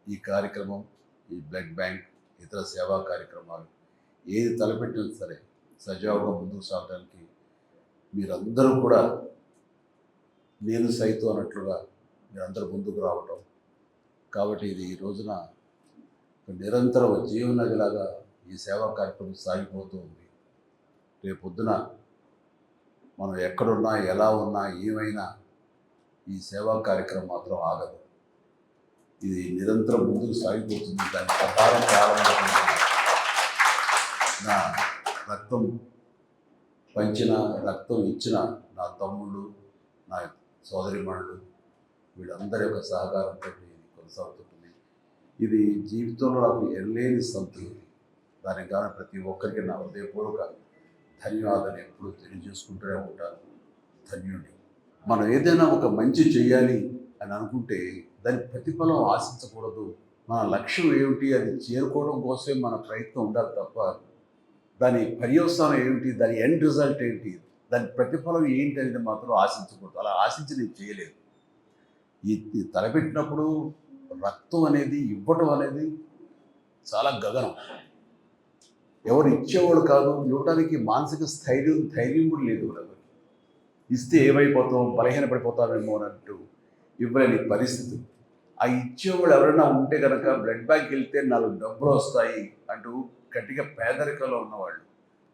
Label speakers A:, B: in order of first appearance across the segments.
A: ఈ కార్యక్రమం, ఈ బ్లడ్ బ్యాంక్, ఇతర సేవా కార్యక్రమాలు ఏది తలపెట్టినా సరే సజావుగా ముందుకు సాగడానికి మీరందరూ కూడా నేను సైతం అన్నట్లుగా మీరందరూ ముందుకు రావటం, కాబట్టి ఇది ఈ రోజున నిరంతర జీవనదిలాగా ఈ సేవా కార్యక్రమం సాగిపోతూ ఉంది. రేపు పొద్దున మనం ఎక్కడున్నా, ఎలా ఉన్నా, ఏమైనా ఈ సేవా కార్యక్రమం మాత్రం ఆగదు. ఇది నిరంతరం ముందుకు సాగిపోతుంది. దాని ప్రకారం ప్రారంభమైన నా రక్తం పంచిన, రక్తం ఇచ్చిన నా తమ్ముళ్ళు, నా సోదరిమణులు, వీళ్ళందరి యొక్క సహకారంతో ఇది కొనసాగుతుంటుంది. ఇది జీవితంలో నాకు ఎనలేని సంతృప్తి. దానికి కానీ ప్రతి ఒక్కరికి నా హృదయపూర్వక ధన్యవాదాలు ఎప్పుడూ తెలియజేసుకుంటూనే ఉంటాను. ధన్యుడి. మనం ఏదైనా ఒక మంచి చేయాలి అని అనుకుంటే దాని ప్రతిఫలం ఆశించకూడదు. మన లక్ష్యం ఏమిటి, అది చేరుకోవడం కోసమే మన ప్రయత్నం ఉండాలి తప్ప దాని పర్యవసానం ఏమిటి, దాని ఎండ్ రిజల్ట్ ఏంటి, దాని ప్రతిఫలం ఏంటి అనేది మాత్రం ఆశించకూడదు. అలా ఆశించి నేను చేయలేదు. ఈ తలపెట్టినప్పుడు రక్తం అనేది ఇవ్వటం అనేది చాలా గగనం. ఎవరు ఇచ్చేవాళ్ళు కాదు, ఇవ్వడానికి మానసిక ధైర్యం కూడా లేదు. ఇస్తే ఏమైపోతాం, బలహీనపడిపోతామేమో అన్నట్టు ఇవ్వలేని పరిస్థితి. ఆ ఇచ్చేవాళ్ళు ఎవరైనా ఉంటే కనుక బ్లడ్ బ్యాంక్ వెళ్తే 4 డబ్బులు వస్తాయి అంటూ గట్టిగా పేదరికంలో ఉన్నవాళ్ళు,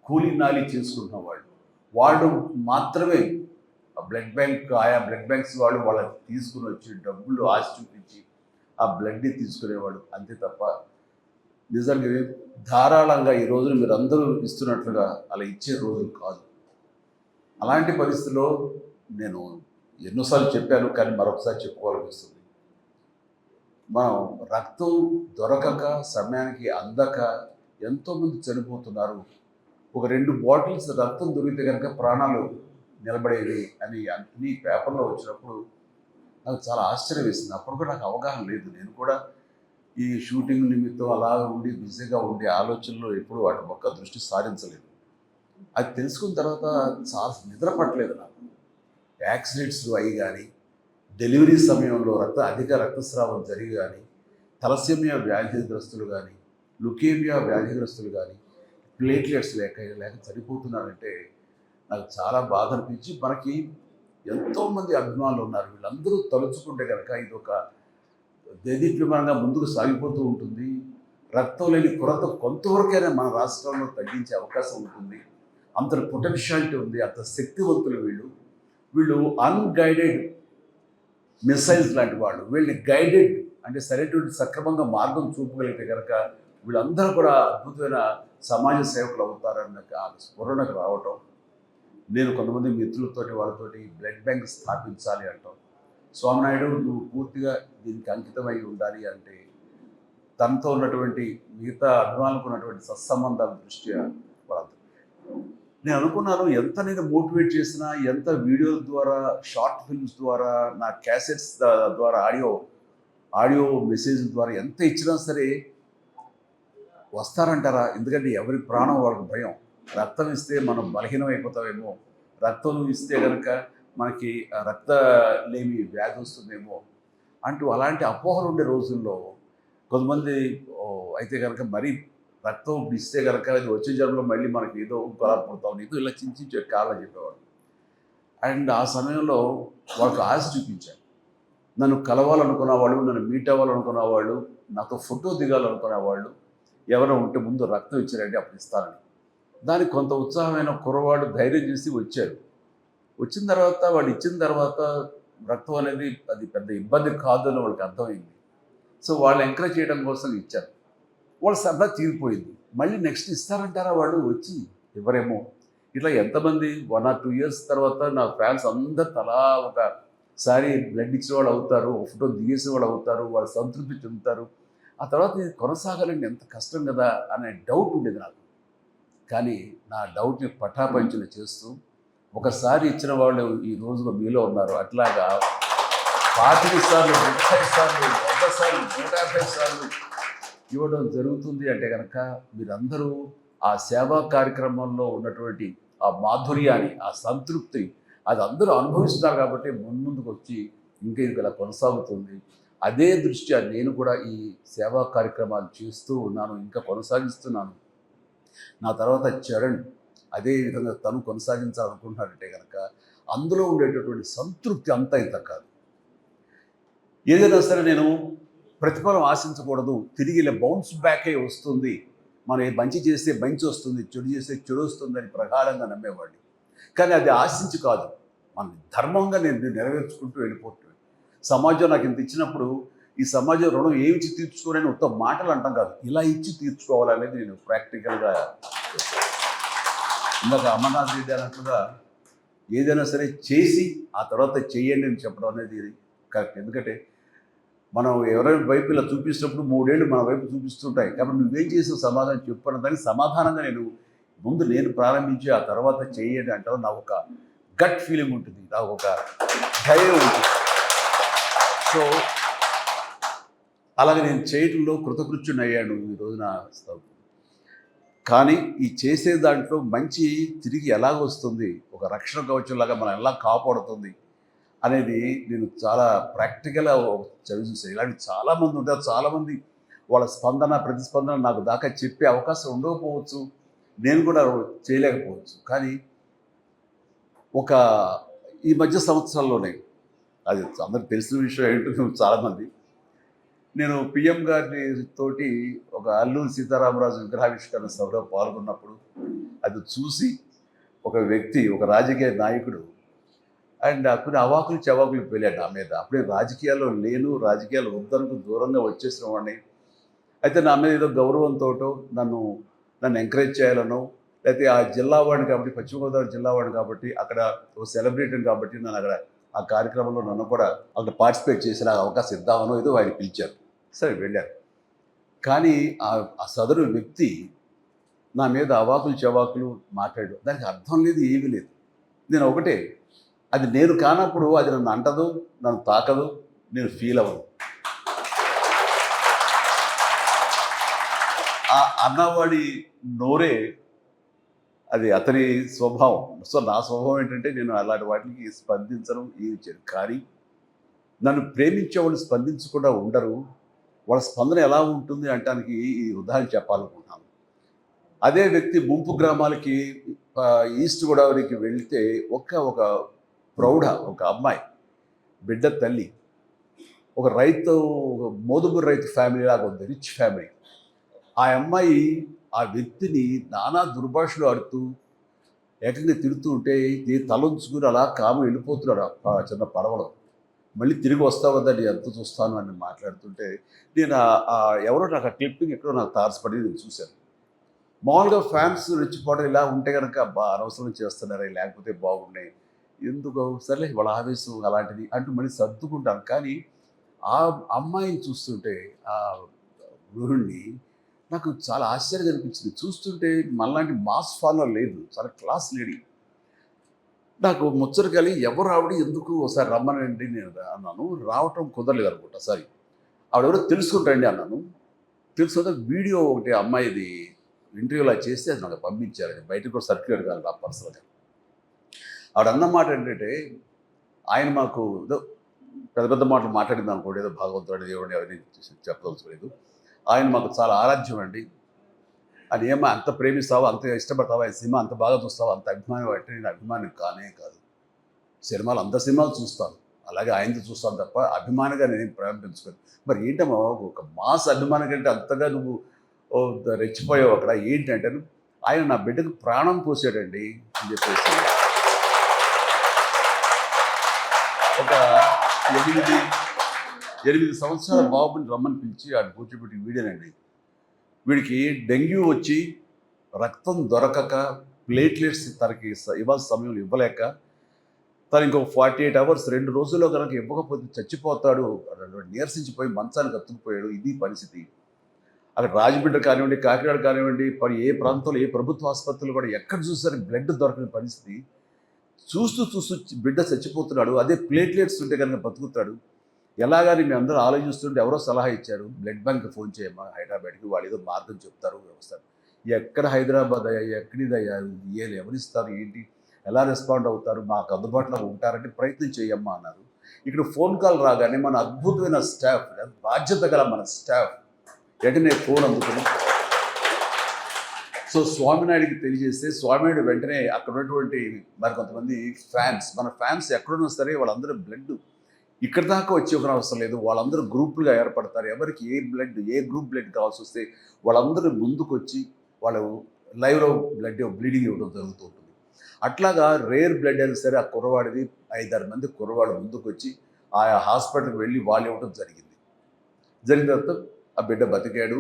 A: కూలీ నాలి చేసుకుంటున్న వాళ్ళు మాత్రమే ఆ బ్లడ్ బ్యాంక్, ఆయా బ్లడ్ బ్యాంక్స్ వాళ్ళు వాళ్ళకి తీసుకుని వచ్చి డబ్బులు ఆశ చూపించి ఆ బ్లడ్ని తీసుకునేవాడు. అంతే తప్ప నిజంగా ధారాళంగా ఈ రోజున మీరు అందరూ ఇస్తున్నట్లుగా అలా ఇచ్చే రోజులు కాదు. అలాంటి పరిస్థితుల్లో నేను ఎన్నోసార్లు చెప్పాను, కానీ మరొకసారి చెప్పుకోవాలనిపిస్తుంది. మనం రక్తం దొరకక, సమయానికి అందక ఎంతోమంది చనిపోతున్నారు. ఒక 2 బాటిల్స్ రక్తం దొరికితే కనుక ప్రాణాలు నిలబడేవి అని అన్ని పేపర్లో వచ్చినప్పుడు నాకు చాలా ఆశ్చర్యం వేసింది. అప్పుడు కూడా నాకు అవగాహన లేదు. నేను కూడా ఈ షూటింగ్ నిమిత్తం అలా ఉండి బిజీగా ఉండే ఆలోచనలో ఎప్పుడు వాటి మొక్క దృష్టి సారించలేదు. అది తెలుసుకున్న తర్వాత చాలా నిద్ర పట్టలేదు నాకు. యాక్సిడెంట్స్ అయ్యి కానీ, డెలివరీ సమయంలో అధిక రక్తస్రావం జరిగి కానీ, తలసేమియా వ్యాధిగ్రస్తులు కానీ, లుకేమియా వ్యాధిగ్రస్తులు కానీ ప్లేట్లెట్స్ లేక చనిపోతున్నారంటే నాకు చాలా బాధ అనిపించి, మనకి ఎంతోమంది అభిమానులు ఉన్నారు. వీళ్ళందరూ తలుచుకుంటే కనుక ఇది ఒక దేదీప్యమానంగా ముందుకు సాగిపోతూ ఉంటుంది. రక్తం లేని కొరత కొంతవరకైనా మన రాష్ట్రంలో తగ్గించే అవకాశం ఉంటుంది. అంత పొటెన్షియాలిటీ ఉంది, అంత శక్తివంతులు వీళ్ళు అన్గైడెడ్ మిసైల్స్ లాంటి వాళ్ళు. వీళ్ళని గైడెడ్ అంటే సరైనటువంటి సక్రమంగా మార్గం చూపగలిగితే కనుక వీళ్ళందరూ కూడా అద్భుతమైన సమాజ సేవకులు అవుతారన్న స్ఫురణకు రావటం. నేను కొంతమంది మిత్రులతోటి వాళ్ళతోటి బ్లడ్ బ్యాంక్ స్థాపించాలి అంటాం. స్వామినాయుడు, నువ్వు పూర్తిగా దీనికి అంకితమై ఉండాలి అంటే తనతో ఉన్నటువంటి మిగతా అభిమానులకు ఉన్నటువంటి సత్సంబంధాల దృష్ట్యా వాళ్ళంతా నేను అనుకున్నాను, ఎంత నేను మోటివేట్ చేసినా, ఎంత వీడియోల ద్వారా, షార్ట్ ఫిల్మ్స్ ద్వారా, నా క్యాసెట్స్ ద్వారా, ఆడియో మెసేజ్ ద్వారా ఎంత ఇచ్చినా సరే వస్తారంటారా? ఎందుకంటే ఎవరి ప్రాణం వాళ్ళకి భయం. రక్తం ఇస్తే మనం బలహీనమైపోతామేమో, రక్తం ఇస్తే కనుక మనకి రక్తలేమి వ్యాధి వస్తుందేమో అంటూ అలాంటి అపోహలు ఉండే రోజుల్లో కొంతమంది అయితే కనుక మరీ రక్తం ఇస్తే కనుక అది వచ్చే జన్మలో మళ్ళీ మనకి ఏదో ఇంకోలా పుడతాం, ఏదో ఇలా చించే కాలం చెప్పేవాడు. అండ్ ఆ సమయంలో వాళ్ళకి ఆశ చూపించారు. నన్ను కలవాలనుకున్న వాళ్ళు, నన్ను మీట్ అవ్వాలనుకున్న వాళ్ళు, నాతో ఫోటో దిగాలనుకునే వాళ్ళు ఎవరైనా ఉంటే ముందు రక్తం ఇచ్చారంటే అప్పుడు ఇస్తానని. దానికి కొంత ఉత్సాహమైన కుర్రవాడు ధైర్యం చేసి వచ్చారు. వచ్చిన తర్వాత వాళ్ళు ఇచ్చిన తర్వాత రక్తం అనేది అది పెద్ద ఇబ్బంది కాదు అని వాళ్ళకి అర్థమైంది. సో వాళ్ళు ఎంకరేజ్ చేయడం కోసం ఇచ్చారు. వాళ్ళ సరదా తీరిపోయింది. మళ్ళీ నెక్స్ట్ ఇస్తారంటారా వాళ్ళు వచ్చి? ఎవరేమో. ఇట్లా ఎంతమంది 1 or 2 years తర్వాత నా ఫ్యాన్స్ అందరు తలా ఒకసారి బ్లడ్ ఇచ్చిన వాళ్ళు అవుతారు, ఒక ఫోటో దిగేసిన వాళ్ళు అవుతారు, వాళ్ళు సంతృప్తి చెందుతారు. ఆ తర్వాత ఇది కొనసాగాలంటే ఎంత కష్టం కదా అనే డౌట్ ఉండేది నాకు. కానీ నా డౌట్ని పటాపంచన చేస్తూ ఒకసారి ఇచ్చిన వాళ్ళు ఈ రోజులో మీలో ఉన్నారు. అట్లాగా 25 సార్లు, 30 సార్లు, 100 సార్లు, 150 సార్లు ఇవ్వడం జరుగుతుంది అంటే కనుక మీరందరూ ఆ సేవా కార్యక్రమంలో ఉన్నటువంటి ఆ మాధుర్యాన్ని, ఆ సంతృప్తి అది అందరూ అనుభవిస్తున్నారు కాబట్టి ముందుకు వచ్చి ఇంకా ఇది ఇలా కొనసాగుతుంది. అదే దృష్ట్యా నేను కూడా ఈ సేవా కార్యక్రమాలు చేస్తూ ఉన్నాను, ఇంకా కొనసాగిస్తున్నాను. నా తర్వాత చరణ్ అదే విధంగా తను కొనసాగించాలనుకుంటున్నాడంటే కనుక అందులో ఉండేటటువంటి సంతృప్తి అంతా ఇంత కాదు. ఏదైనా సరే నేను ప్రతిఫలం ఆశించకూడదు, తిరిగి ఇలా బౌన్స్ బ్యాకే వస్తుంది, మనం మంచి చేస్తే మంచి వస్తుంది, చెడు చేస్తే చెడు వస్తుందని ప్రగాఢంగా నమ్మేవాడిని. కానీ అది ఆశించి కాదు, మన ధర్మంగా నేను నెరవేర్చుకుంటూ వెళ్ళిపోతున్నాను. సమాజం నాకు ఇంత ఇచ్చినప్పుడు ఈ సమాజం రుణం ఏమి ఇచ్చి తీర్చుకోవాలని ఉత్తమ మాటలు అంటాం కాదు, ఇలా ఇచ్చి తీర్చుకోవాలనేది నేను ప్రాక్టికల్గా ఇందాక అమర్నాథ్ రెడ్డి అన్నట్లుగా ఏదైనా సరే చేసి ఆ తర్వాత చెయ్యండి అని చెప్పడం అనేది కరెక్ట్. ఎందుకంటే మనం ఎవరైనా వైపు ఇలా చూపిస్తున్నప్పుడు 3 ఏళ్ళు మన వైపు చూపిస్తుంటాయి, కాబట్టి నువ్వేం చేసావు సమాధానం చెప్పడం దానికి సమాధానంగా నేను ప్రారంభించి ఆ తర్వాత చెయ్యండి అంటారు. నాకు ఒక గట్ ఫీలింగ్ ఉంటుంది, నాకు ఒక ధైర్యం ఉంటుంది. సో అలాగే నేను చేయటంలో కృతకృత్యుని అయ్యాను ఈ రోజున. కానీ ఈ చేసే దాంట్లో మంచి తిరిగి ఎలాగ వస్తుంది, ఒక రక్షణ కవచంలాగా మనం ఎలా కాపాడుతుంది అనేది నేను చాలా ప్రాక్టికల్గా చదివి చూసాను. ఇలాంటి చాలామంది ఉంటారు, చాలామంది వాళ్ళ ప్రతిస్పందన నాకు దాకా చెప్పే అవకాశం ఉండకపోవచ్చు, నేను కూడా చేయలేకపోవచ్చు. కానీ ఒక ఈ మధ్య సంవత్సరాల్లోనే అది అందరికి తెలిసిన విషయం ఏంటో చాలామంది, నేను పిఎం గారి తోటి ఒక అల్లూరి సీతారామరాజు విగ్రహావిష్కరణ సభలో పాల్గొన్నప్పుడు అది చూసి ఒక వ్యక్తి, ఒక రాజకీయ నాయకుడు అండ్ కొన్ని అవాకులు చవాకులు వెళ్ళాడు నా మీద. అప్పుడే రాజకీయాల్లో లేను, రాజకీయాలు వద్దనుకు దూరంగా వచ్చేసిన వాడిని. అయితే నా మీద ఏదో గౌరవంతో నన్ను ఎంకరేజ్ చేయాలనో, లేకపోతే ఆ జిల్లా వాడిని కాబట్టి, పశ్చిమ గోదావరి జిల్లా వాడిని కాబట్టి, అక్కడ ఒక సెలబ్రిటీని కాబట్టి నన్ను అక్కడ ఆ కార్యక్రమంలో నన్ను కూడా అక్కడ పార్టిసిపేట్ చేసిన అవకాశం ఇద్దామనో ఏదో ఆయన పిలిచారు. సరే వెళ్ళారు. కానీ ఆ సదరు వ్యక్తి నా మీద అవాకులు చవాకులు మాట్లాడు, దానికి అర్థం లేదు, ఏమీ లేదు. నేను ఒకటే, అది నేను కానప్పుడు అది నన్ను అంటదు, నన్ను తాకదు, నేను ఫీల్ అవ్వను. ఆ అన్నవాడి నోరే అది అతని స్వభావం. సో నా స్వభావం ఏంటంటే నేను అలాంటి వాటికి స్పందించను, ఏమి చేయను. కానీ నన్ను ప్రేమించే వాళ్ళు స్పందించకుండా ఉండరు. వాళ్ళ స్పందన ఎలా ఉంటుంది అంటానికి ఈ ఉదాహరణ చెప్పాలనుకుంటున్నాను. అదే వ్యక్తి ముంపు గ్రామాలకి ఈస్ట్ గోదావరికి వెళితే ఒక ప్రౌఢ ఒక అమ్మాయి, బిడ్డ తల్లి, ఒక రైతు, ఒక మోదుగురు రైతు ఫ్యామిలీ లాగా ఉంది, రిచ్ ఫ్యామిలీ. ఆ అమ్మాయి ఆ వ్యక్తిని నానా దుర్భాషలు ఆడుతూ ఏకంగా తిడుతూ ఉంటే తలంచుకుని అలా కాము వెళ్ళిపోతున్నాడు చిన్న పడవలో. మళ్ళీ తిరిగి వస్తావు కదా, నేను ఎంత చూస్తాను అని మాట్లాడుతుంటే నేను ఎవరో నాకు ఆ క్లిప్పింగ్ ఎక్కడో నాకు తారసపడి నేను చూశాను. మామూలుగా ఫ్యాన్స్ రెచ్చిపోవడం ఇలా ఉంటే కనుక అనవసరం చేస్తున్నారే, లేకపోతే బాగున్నాయి, ఎందుకు సర్లే వాళ్ళ ఆవేశం అలాంటిది అంటూ మళ్ళీ సర్దుకుంటాను. కానీ ఆ అమ్మాయిని చూస్తుంటే, ఆ గృహిణిని నాకు చాలా ఆశ్చర్యంగా అనిపించింది. చూస్తుంటే మనలాంటి మాస్ ఫాలోవర్ లేదు, చాలా క్లాస్ లేడీ. నాకు ముచ్చట కలిగి ఎవరు ఆవిడ, ఎందుకు ఒకసారి రమ్మనండి నేను అన్నాను. రావటం కుదరలేదు అనుకుంటా, సారీ ఆవిడెవరో తెలుసుకుంటాండి అన్నాను. తెలుసుకుంటే వీడియో ఒకటి అమ్మాయిది ఇంటర్వ్యూలా చేస్తే అది నాకు పంపించారు. బయటకు కూడా సర్క్యులేట్ కాదు నా పర్సనల్గా. ఆవిడ అన్న మాట ఏంటంటే, ఆయన మాకు ఏదో పెద్ద పెద్ద మాటలు మాట్లాడింది అనుకోండి, ఏదో భగవంతుడు దేవుడిని ఎవరిని చెప్పదలుచుకోలేదు. ఆయన మాకు చాలా ఆరాధ్యం అండి, అది ఏమో అంత ప్రేమిస్తావా, అంత ఇష్టపడతావా, ఈ సినిమా అంత బాగా చూస్తావా, అంత అభిమానం అంటే నేను అభిమానం కానే కాదు. సినిమాలు అంత సినిమాలు చూస్తాను, అలాగే ఆయనతో చూస్తాను తప్ప అభిమానిగా నేనేం ప్రేమ పెంచుకోను. మరి ఏంటమ్మా ఒక మాస్ అభిమానం కంటే అంతగా నువ్వు రెచ్చిపోయావు అక్కడ ఏంటంటే, ఆయన నా బిడ్డకు ప్రాణం పోసాడండి అని చెప్పేసి ఒక 8 సంవత్సరాల బాబుని రమ్మని పిలిచి ఆడు కూర్చోబెట్టి వీడేనండి, వీడికి డెంగ్యూ వచ్చి రక్తం దొరకక ప్లేట్లెట్స్ తనకి ఇవ్వాల్సిన సమయంలో ఇవ్వలేక తను ఇంకొక 48 అవర్స్ 2 రోజుల్లో కనుక ఇవ్వకపోతే చచ్చిపోతాడు, నీరసించిపోయి మంచానికి అతుక్కుపోయాడు. ఇది పరిస్థితి. అక్కడ రాజమండ్రి కానివ్వండి, కాకినాడ కానివ్వండి, ఏ ప్రాంతంలో ఏ ప్రభుత్వ ఆసుపత్రులు కూడా ఎక్కడ చూసారు బ్లడ్ దొరకని పరిస్థితి. చూస్తూ బిడ్డ చచ్చిపోతున్నాడు. అదే ప్లేట్లెట్స్ ఉంటే కనుక బతుకుతాడు. ఎలాగని మేము అందరూ ఆలోచిస్తుంటే ఎవరో సలహా ఇచ్చారు, బ్లడ్ బ్యాంక్ ఫోన్ చేయమ్మా హైదరాబాద్కి, వాళ్ళు ఏదో మార్గం చెప్తారు వ్యవస్థ. ఎక్కడ హైదరాబాద్ అయ్యా, ఎక్కడిదయ్యా, ఎవరిస్తారు ఏంటి, ఎలా రెస్పాండ్ అవుతారు, మాకు అందుబాటులో ఉంటారంటే ప్రయత్నం చేయమ్మా అన్నారు. ఇక్కడ ఫోన్ కాల్ రాగానే మన అద్భుతమైన స్టాఫ్, బాధ్యత గల మన స్టాఫ్ వెంటనే ఫోన్ అందుకుని సో స్వామినాయుడికి తెలియజేస్తే స్వామినాయుడు వెంటనే అక్కడ ఉన్నటువంటి మరి కొంతమంది ఫ్యాన్స్, మన ఫ్యాన్స్ ఎక్కడున్నా సరే వాళ్ళందరూ బ్లడ్ ఇక్కడ దాకా వచ్చి ఒక అవసరం లేదు, వాళ్ళందరూ గ్రూపులుగా ఏర్పడతారు. ఎవరికి ఏ గ్రూప్ బ్లడ్ కావాల్సి వస్తే వాళ్ళందరూ ముందుకు వచ్చి వాళ్ళు లైవ్లో బ్లీడింగ్ ఇవ్వడం జరుగుతూ ఉంటుంది. అట్లాగా రేర్ బ్లడ్ అయినా సరే ఆ కుర్రవాడిది 5-6 మంది కుర్రవాడు ముందుకు వచ్చి ఆయా హాస్పిటల్కి వెళ్ళి వాళ్ళు ఇవ్వడం జరిగింది. జరిగిన తర్వాత ఆ బిడ్డ బతికాడు,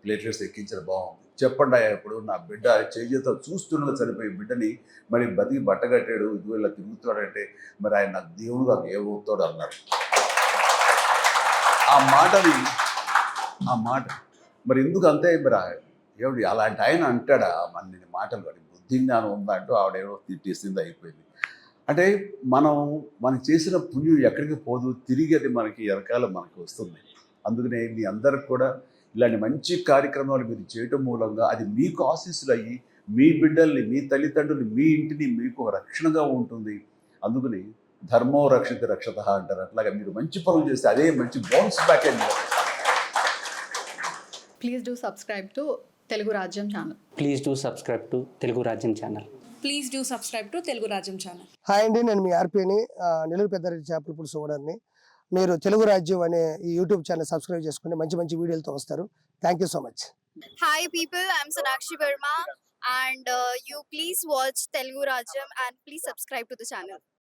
A: ప్లేట్లెట్స్ ఎక్కించిన బాగుంది. చెప్పండి ఇప్పుడు నా బిడ్డ చేతితో చూస్తుండగా చనిపోయి బిడ్డని మరి బతికి బట్టగట్టాడు, ఇది ఇలా తిరుగుతాడంటే మరి ఆయన నాకు దేవుడుగా ఏమవుతాడు అన్నాడు. ఆ మాట మరి ఎందుకు అంతే మరి ఏమిటి అలాంటి ఆయన అంటాడా మన మాటలు, కానీ బుద్ధి జ్ఞానం ఉందా అంటూ ఆవిడేమో తిట్టేసింది, అయిపోయింది. అంటే మనం చేసిన పుణ్యం ఎక్కడికి పోదు, తిరిగి అది మనకి వెనకాల మనకి వస్తుంది. అందుకనే మీ అందరికి కూడా ఇలాంటి మంచి కార్యక్రమాలు మీరు చేయటం మూలంగా అది మీకు ఆశీస్సులు అయ్యి మీ బిడ్డల్ని, మీ తల్లిదండ్రులు, మీ ఇంటిని మీకు రక్షణగా ఉంటుంది. అందుకని ధర్మో రక్షిత రక్షత అంటారు. అట్లాగా మీరు మంచి పనులు చేస్తే అదే మంచి బౌన్స్ బ్యాక్ అయింది.
B: Please do subscribe to Telugu Rajyam channel.
C: Please do subscribe to Telugu Rajyam channel.
D: Please do subscribe to Telugu Rajyam channel.
E: Hi అండి, నేను మీ ఆర్పీని, నెల్లూరు పెద్దారెడ్డి చేపల పులుసు ఓనర్ని. మీరు తెలుగు రాజ్యం అనే ఈ యూట్యూబ్ ఛానల్ సబ్స్క్రైబ్ చేసుకుని మంచి మంచి వీడియోలతో వస్తారు. Thank you so much.
F: Hi people, I'm Sonakshi Verma and you please watch Telugu Rajyam and please subscribe to the channel.